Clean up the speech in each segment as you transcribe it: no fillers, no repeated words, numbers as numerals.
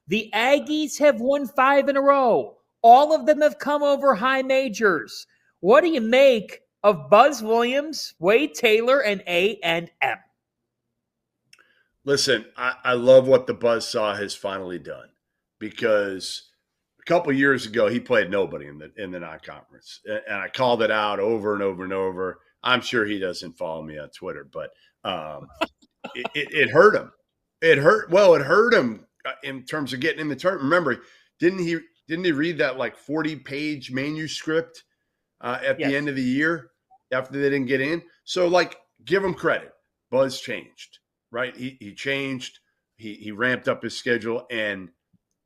The Aggies have won 5 in a row. All of them have come over high majors. What do you make of Buzz Williams, Wade Taylor, and A&M? Listen, I love what the Buzzsaw has finally done, because a couple years ago he played nobody in the non-conference, and I called it out over and over and over. I'm sure he doesn't follow me on Twitter, but it hurt him. It hurt him in terms of getting in the tournament. Remember, didn't he read that like 40-page manuscript at the end of the year after they didn't get in? So, like, give him credit. Buzz changed. Right, he changed. He ramped up his schedule, and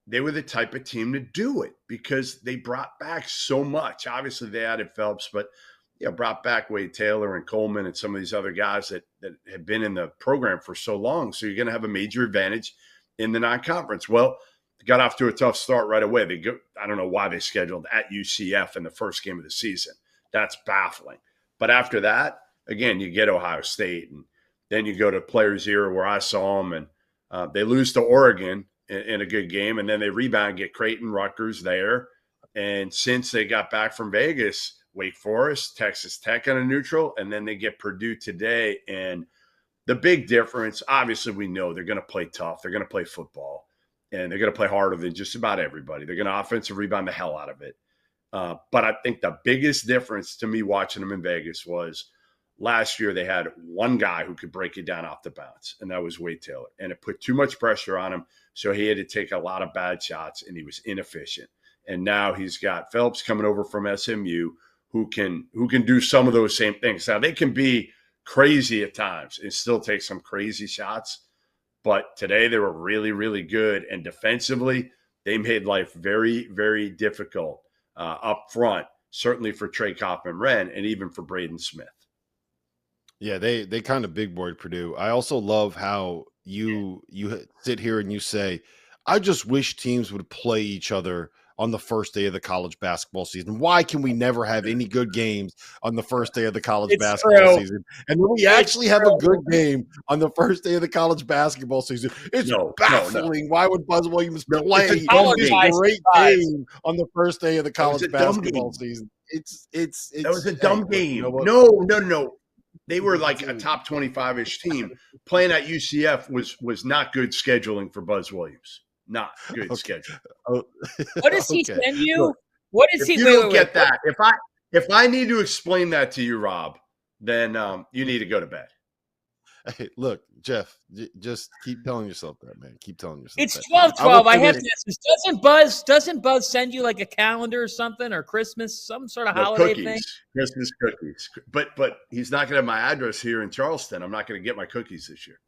they were the type of team to do it because they brought back so much. Obviously, they added Phelps, but brought back Wade Taylor and Coleman and some of these other guys that have been in the program for so long. So you're going to have a major advantage in the non-conference. Well, they got off to a tough start right away. I don't know why they scheduled at UCF in the first game of the season. That's baffling. But after that, again, you get Ohio State, and then you go to Players Era where I saw them, and they lose to Oregon in a good game, and then they rebound, get Creighton, Rutgers there. And since they got back from Vegas, Wake Forest, Texas Tech on a neutral, and then they get Purdue today. And the big difference, obviously we know they're going to play tough. They're going to play football, and they're going to play harder than just about everybody. They're going to offensive rebound the hell out of it. But I think the biggest difference to me watching them in Vegas was last year they had one guy who could break it down off the bounce, and that was Wade Taylor. And it put too much pressure on him, so he had to take a lot of bad shots, and he was inefficient. And now he's got Phelps coming over from SMU who can do some of those same things. Now, they can be crazy at times and still take some crazy shots, but today they were really, really good. And defensively, they made life very, very difficult up front, certainly for Trey Kaufman-Wren and even for Braden Smith. Yeah, they kind of big boyed Purdue. I also love how you sit here and you say, I just wish teams would play each other on the first day of the college basketball season. Why can we never have any good games on the first day of the college basketball season? And when we actually have a good game on the first day of the college basketball season, it's baffling. Why would Buzz Williams play this great game on the first day of the college basketball season? That was a dumb game. You know No. They were like a top 25-ish team. Playing at UCF was not good scheduling for Buzz Williams. Not good schedule. What does he send you? What is he? If you don't get that, if I need to explain that to you, Rob, then you need to go to bed. Hey, look, Jeff, just keep telling yourself that, man. Keep telling yourself it's that. 12-12. I have this. Doesn't Buzz send you like a calendar or something, or Christmas, some sort of holiday thing? Christmas cookies. But he's not going to have my address here in Charleston. I'm not going to get my cookies this year.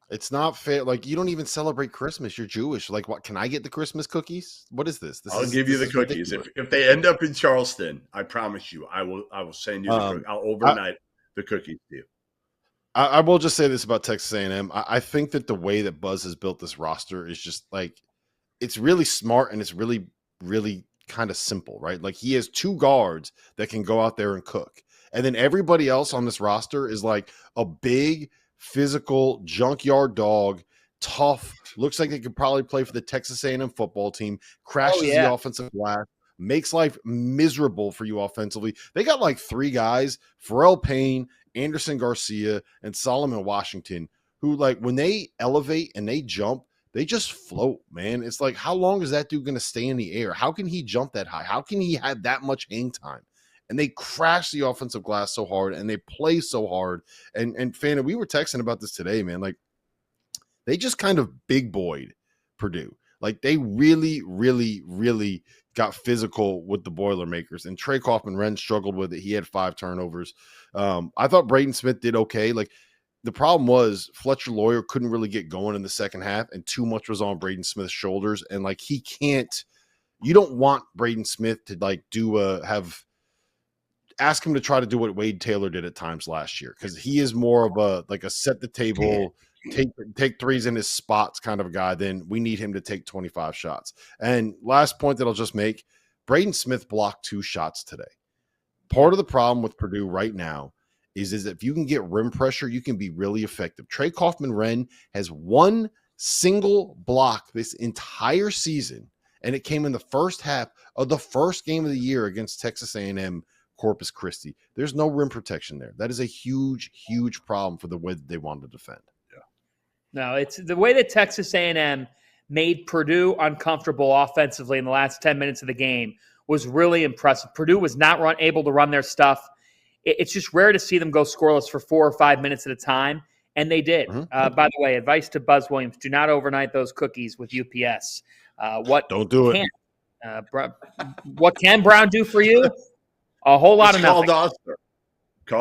It's not fair. Like, you don't even celebrate Christmas. You're Jewish. Like, what? Can I get the Christmas cookies? What is this? I'll give you the cookies. If they end up in Charleston, I promise you, I will send you the cookies. I'll overnight the cookies to you. I will just say this about Texas A&M. I think that the way that Buzz has built this roster is just like, it's really smart and it's really, really kind of simple, right? Like, he has two guards that can go out there and cook. And then everybody else on this roster is like a big, physical, junkyard dog, tough, looks like they could probably play for the Texas A&M football team, crashes the offensive glass, makes life miserable for you offensively. They got like three guys, Pharrell Payne, Anderson Garcia, and Solomon Washington, who, like, when they elevate and they jump, they just float, man. It's like, how long is that dude going to stay in the air? How can he jump that high? How can he have that much hang time? And they crash the offensive glass so hard, and they play so hard. And Fanna, we were texting about this today, man. Like, they just kind of big boyed Purdue. Like, they really, really, really got physical with the Boilermakers. And Trey Kaufman-Wren struggled with it. He had 5 turnovers. I thought Braden Smith did okay. Like, the problem was Fletcher Lawyer couldn't really get going in the second half, and too much was on Braden Smith's shoulders. And, like, he can't – you don't want Braden Smith to, like, ask him to try to do what Wade Taylor did at times last year, because he is more of a set the table – take threes in his spots kind of a guy. Then we need him to take 25 shots. And last point that I'll just make, Braden Smith blocked 2 shots today. Part of the problem with Purdue right now is if you can get rim pressure, you can be really effective. Trey Kaufman-Wren has 1 single block this entire season, and it came in the first half of the first game of the year against Texas A&M Corpus Christi. There's no rim protection there. That is a huge, huge problem for the way that they want to defend. No, it's the way that Texas A&M made Purdue uncomfortable offensively in the last 10 minutes of the game was really impressive. Purdue was not able to run their stuff. It's just rare to see them go scoreless for 4 or 5 minutes at a time, and they did. Mm-hmm. By the way, advice to Buzz Williams, do not overnight those cookies with UPS. Don't do it. What can Brown do for you? A whole lot of nothing.